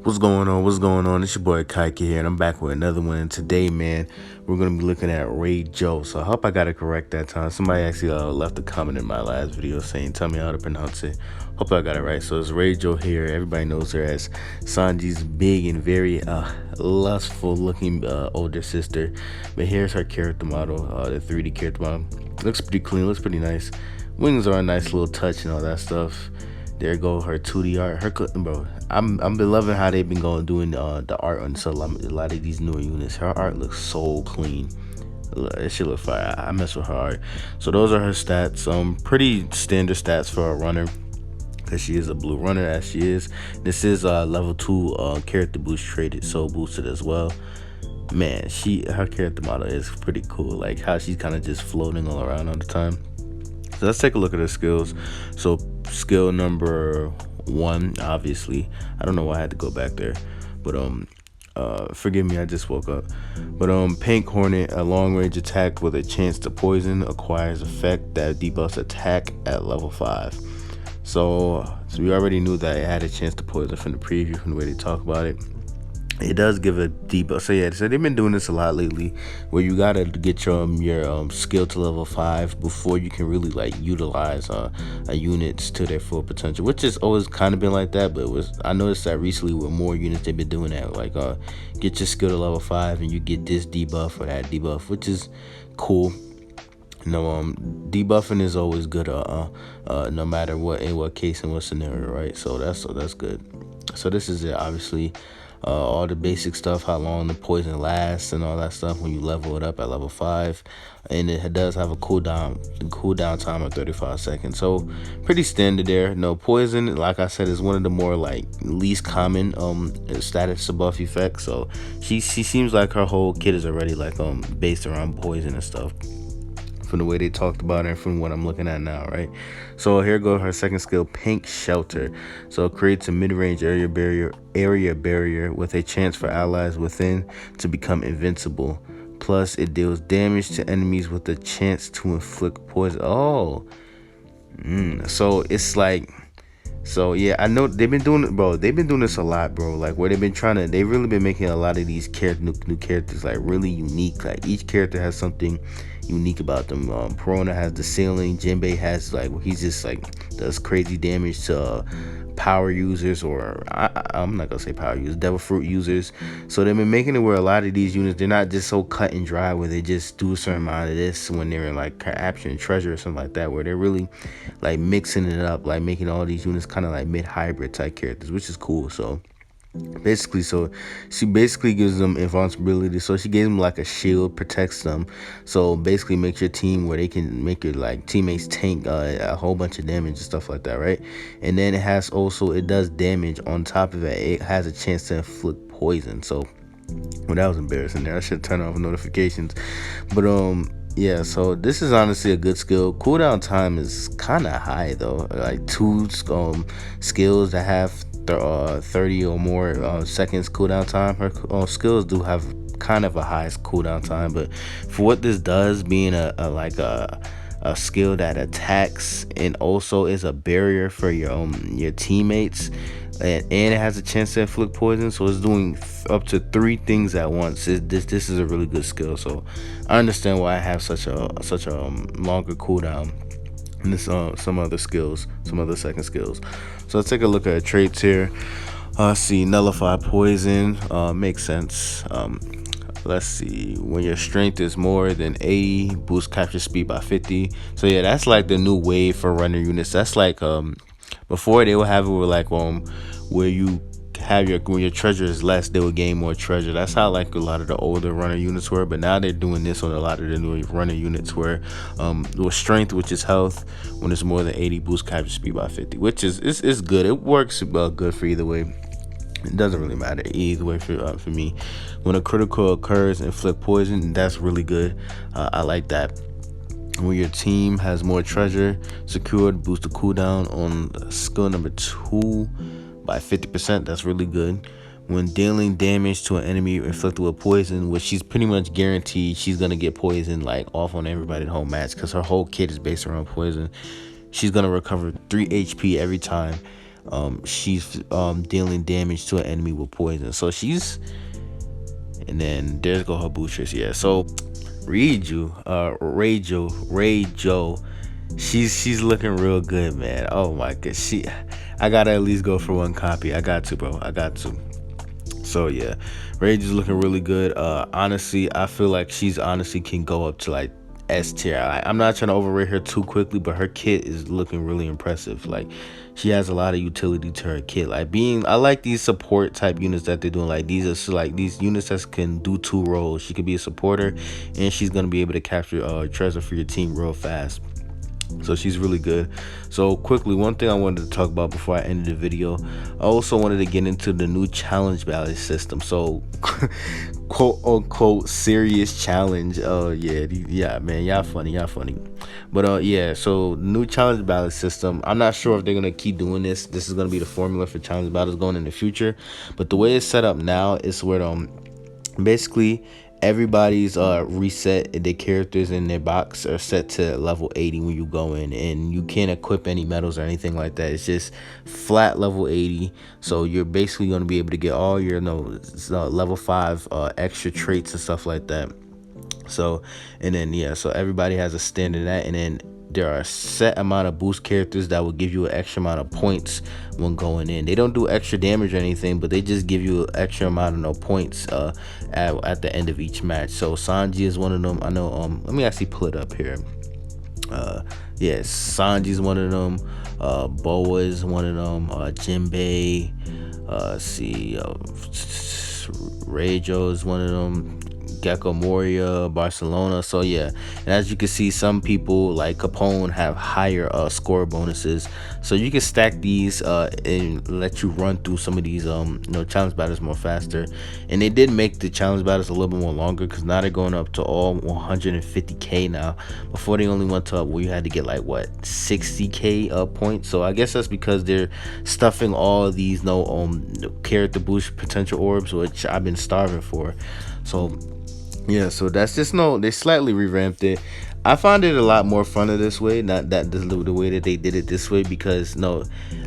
What's going on? What's going on? It's your boy Kaiki here, and I'm back with another one. And today, man, we're gonna be looking at Reiju. So I hope I got it correct that time. Somebody actually left a comment in my last video saying, "Tell me how to pronounce it." Hope I got it right. So it's Reiju here. Everybody knows her as Sanji's big and very lustful-looking older sister. But here's her character model, the 3D character model. Looks pretty clean. Looks pretty nice. Wings are a nice little touch and all that stuff. There go her 2D art. Bro, I'm been loving how they've been doing the art on a lot of these newer units. Her art looks so clean. It should look fire. I mess with her art. So those are her stats. Pretty standard stats for a runner, because she is a blue runner as she is. This is level 2 character boost traded, so boosted as well. Man, her character model is pretty cool. Like how she's kind of just floating all around all the time. So let's take a look at her skills. So skill number 1, obviously. I don't know why I had to go back there, but forgive me, I just woke up. But Pink Hornet, a long range attack with a chance to poison, acquires effect that debuffs attack at level 5. So we already knew that it had a chance to poison from the preview, from the way they talk about it. It does give a debuff. So yeah, so they've been doing this a lot lately, where you gotta get your skill to level 5 before you can really like utilize units to their full potential, which has always kind of been like that. But I noticed that recently with more units they've been doing that, like get your skill to level 5 and you get this debuff or that debuff, which is cool. Debuffing is always good, no matter in what case and what scenario, right? So that's good. So this is it, obviously. All the basic stuff, how long the poison lasts and all that stuff when you level it up at level 5, and it does have a cooldown time of 35 seconds. So pretty standard there. No poison, like I said, is one of the more like least common status buff effects. So she seems like her whole kit is already like based around poison and stuff, from the way they talked about it and from what I'm looking at now, right? So here goes her second skill, Pink Shelter. So it creates a mid-range area barrier with a chance for allies within to become invincible. Plus, it deals damage to enemies with a chance to inflict poison. So it's like, so yeah, I know they've been doing it, bro. They've been doing this a lot, bro. Like where they've really been making a lot of these new characters like really unique. Like each character has something unique about them. Perona has the ceiling. Jinbei has like, he's just like does crazy damage to power users, or I'm not gonna say power users, devil fruit users. So they've been making it where a lot of these units, they're not just so cut and dry where they just do a certain amount of this when they're in like capturing treasure or something like that, where they're really like mixing it up, like making all these units kind of like mid-hybrid type characters, which is cool. So basically, she basically gives them invincibility. So she gives them like a shield, protects them. So basically makes your team where they can make your like teammates tank a whole bunch of damage and stuff like that, right? And then it does damage on top of it. It has a chance to inflict poison. So well, that was embarrassing there. I should turn off notifications. But yeah, so this is honestly a good skill. Cooldown time is kind of high though. Like 2 skills that have 30 or more seconds cooldown time. Her skills do have kind of a high cooldown time, but for what this does, being a skill that attacks and also is a barrier for your teammates, and it has a chance to inflict poison, so it's doing up to 3 things at once. This is a really good skill. So I understand why I have such a longer cooldown. And this some other second skills. So let's take a look at traits here. See, nullify poison, makes sense. Let's see, when your strength is more than 80, boost capture speed by 50. So yeah, that's like the new wave for runner units. That's like before they would have it with like where you have when your treasure is less, they would gain more treasure. That's how like a lot of the older runner units were, but now they're doing this on a lot of the new runner units where with strength, which is health, when it's more than 80, boost capture speed by 50, which is good. It works good for either way. It doesn't really matter either way for me. When a critical occurs, inflict poison, that's really good. I like that. When your team has more treasure secured, boost the cooldown on skill number 2 by 50%. That's really good. When dealing damage to an enemy inflicted with poison, which she's pretty much guaranteed she's gonna get poison like off on everybody the whole match, because her whole kit is based around poison. She's gonna recover 3 HP every time. she's dealing damage to an enemy with poison. So she's, and then there's go her boosters. Yeah. So Reiju, she's looking real good, man. Oh my god, I gotta at least go for one copy. I got to, bro. I got to. So yeah, Rage is looking really good. Honestly, I feel like she's honestly can go up to like S tier. I'm not trying to overrate her too quickly, but her kit is looking really impressive. Like she has a lot of utility to her kit. Like I like these support type units that they're doing. Like these units that can do two roles. She could be a supporter, and she's gonna be able to capture treasure for your team real fast. So she's really good. So quickly, one thing I wanted to talk about before I ended the video, I also wanted to get into the new challenge battle system. So quote unquote serious challenge. Oh yeah, yeah, man, y'all funny. But yeah, so new challenge battle system, I'm not sure if they're gonna keep doing this is gonna be the formula for challenge battles going in the future. But the way it's set up now is where basically everybody's reset, their characters in their box are set to level 80 when you go in, and you can't equip any medals or anything like that. It's just flat level 80. So you're basically going to be able to get all your level 5 extra traits and stuff like that. So, and then yeah, so everybody has a standard that, and then there are a set amount of boost characters that will give you an extra amount of points when going in. They don't do extra damage or anything, but they just give you an extra amount of points at the end of each match. So Sanji is one of them. I know. Let me actually pull it up here. Yeah, Sanji's one of them. Boa is one of them. Jinbei. See, Reiju is one of them. Gecko Moria, Barcelona. So yeah, and as you can see, some people like Capone have higher score bonuses, so you can stack these and let you run through some of these challenge battles more faster. And they did make the challenge battles a little bit more longer, because now they're going up to all 150k now. Before they only went to where you had to get like what 60k points. So I guess that's because they're stuffing all of these character boost potential orbs, which I've been starving for. So yeah, so that's just they slightly revamped it. I found it a lot more fun this way, not that the way that they did it this way, because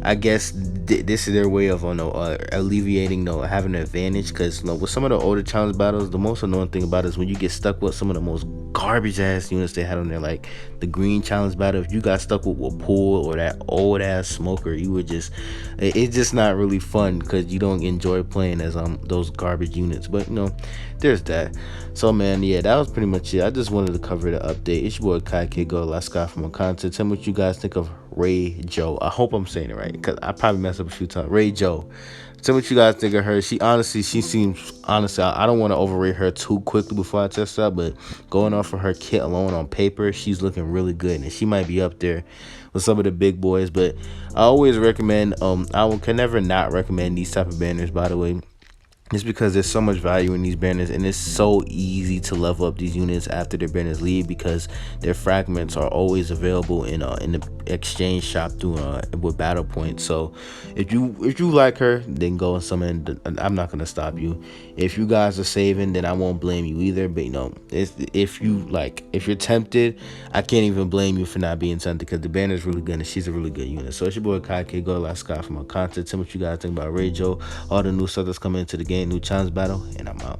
I guess this is their way of alleviating having an advantage. Because with some of the older challenge battles, the most annoying thing about it is when you get stuck with some of the most garbage ass units they had on there, like the green challenge battle. If you got stuck with Pool or that old ass smoker, you would it's just not really fun, because you don't enjoy playing as those garbage units. But there's that. So man, yeah, that was pretty much it. I just wanted to cover the update. It's your boy Kai K Go Last Guy from my content. Tell me what you guys think of Reiju. I hope I'm saying it right, because I probably messed up a few times. Reiju. Tell me what you guys think of her. She seems honestly, I don't want to overrate her too quickly before I test her, but going off of her kit alone on paper, she's looking really good, and she might be up there with some of the big boys. But I always recommend can never not recommend these type of banners, by the way. It's because there's so much value in these banners, and it's so easy to level up these units after their banners leave, because their fragments are always available in the exchange shop through with battle points. So if you like her, then go and summon. I'm not gonna stop you. If you guys are saving, then I won't blame you either. But if you're tempted, I can't even blame you for not being tempted, because the banner is really good and she's a really good unit. So it's your boy Kai K Go Last Scott for my content. Tell me what you guys think about Reiju, all the new stuff that's coming into the game, new challenge battle, and I'm out.